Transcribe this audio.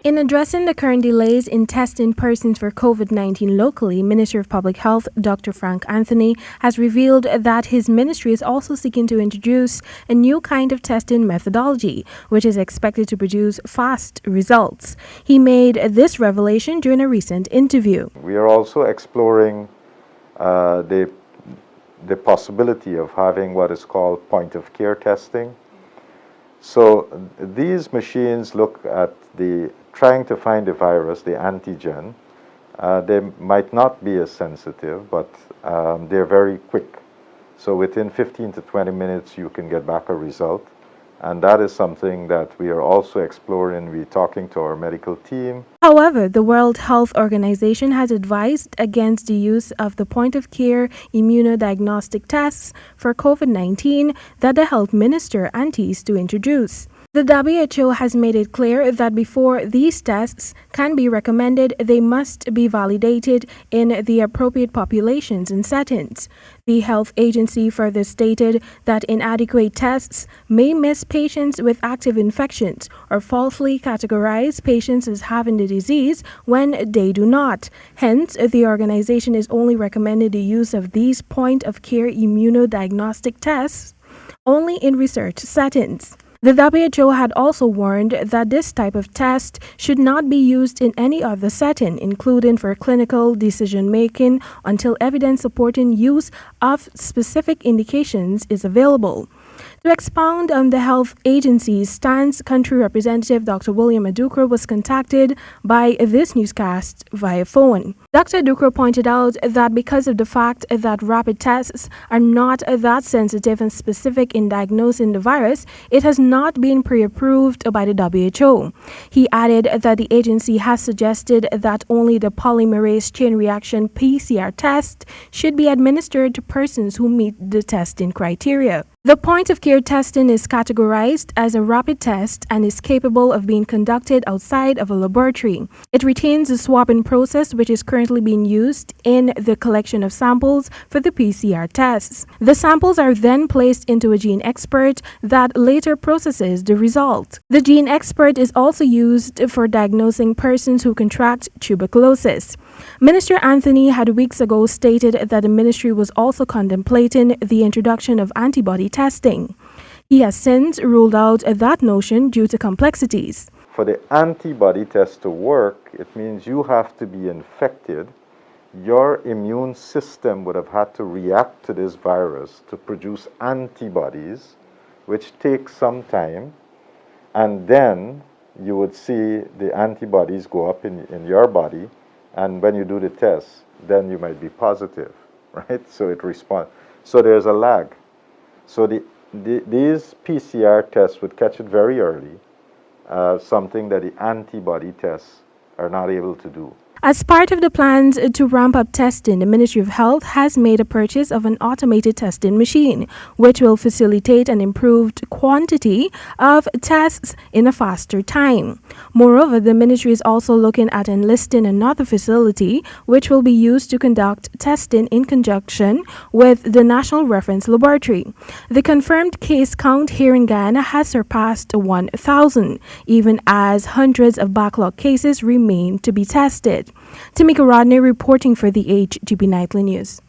In addressing the current delays in testing persons for COVID-19 locally, Minister of Public Health Dr. Frank Anthony has revealed that his ministry is also seeking to introduce a new kind of testing methodology, which is expected to produce fast results. He made this revelation during a recent interview. We are also exploring the possibility of having what is called point-of-care testing. So these machines look at trying to find the virus, the antigen. They might not be as sensitive, but they're very quick. So within 15 to 20 minutes, you can get back a result. And that is something that we are also exploring. We're talking to our medical team. However, the World Health Organization has advised against the use of the point-of-care immunodiagnostic tests for COVID-19 that the health minister antes to introduce. The WHO has made it clear that before these tests can be recommended, they must be validated in the appropriate populations and settings. The health agency further stated that inadequate tests may miss patients with active infections or falsely categorize patients as having the disease when they do not. Hence, the organization is only recommending the use of these point-of-care immunodiagnostic tests only in research settings. The WHO had also warned that this type of test should not be used in any other setting, including for clinical decision-making, until evidence supporting use of specific indications is available. To expound on the health agency's stance, country representative Dr. William Adukro was contacted by this newscast via phone. Dr. Adukro pointed out that because of the fact that rapid tests are not that sensitive and specific in diagnosing the virus, it has not been pre-approved by the WHO. He added that the agency has suggested that only the polymerase chain reaction PCR test should be administered to persons who meet the testing criteria. The point-of-care testing is categorized as a rapid test and is capable of being conducted outside of a laboratory. It retains the swabbing process, which is currently being used in the collection of samples for the PCR tests. The samples are then placed into a gene expert that later processes the result. The gene expert is also used for diagnosing persons who contract tuberculosis. Minister Anthony had weeks ago stated that the ministry was also contemplating the introduction of antibody testing. He has since ruled out that notion due to complexities. For the antibody test to work, it means you have to be infected. Your immune system would have had to react to this virus to produce antibodies, which takes some time, and then you would see the antibodies go up in your body, and when you do the test, then you might be positive, right? So it responds. So there's a lag. So these PCR tests would catch it very early, something that the antibody tests are not able to do. As part of the plans to ramp up testing, the Ministry of Health has made a purchase of an automated testing machine, which will facilitate an improved quantity of tests in a faster time. Moreover, the ministry is also looking at enlisting another facility, which will be used to conduct testing in conjunction with the National Reference Laboratory. The confirmed case count here in Guyana has surpassed 1,000, even as hundreds of backlog cases remain to be tested. Temika Rodney reporting for the HGB Nightly News.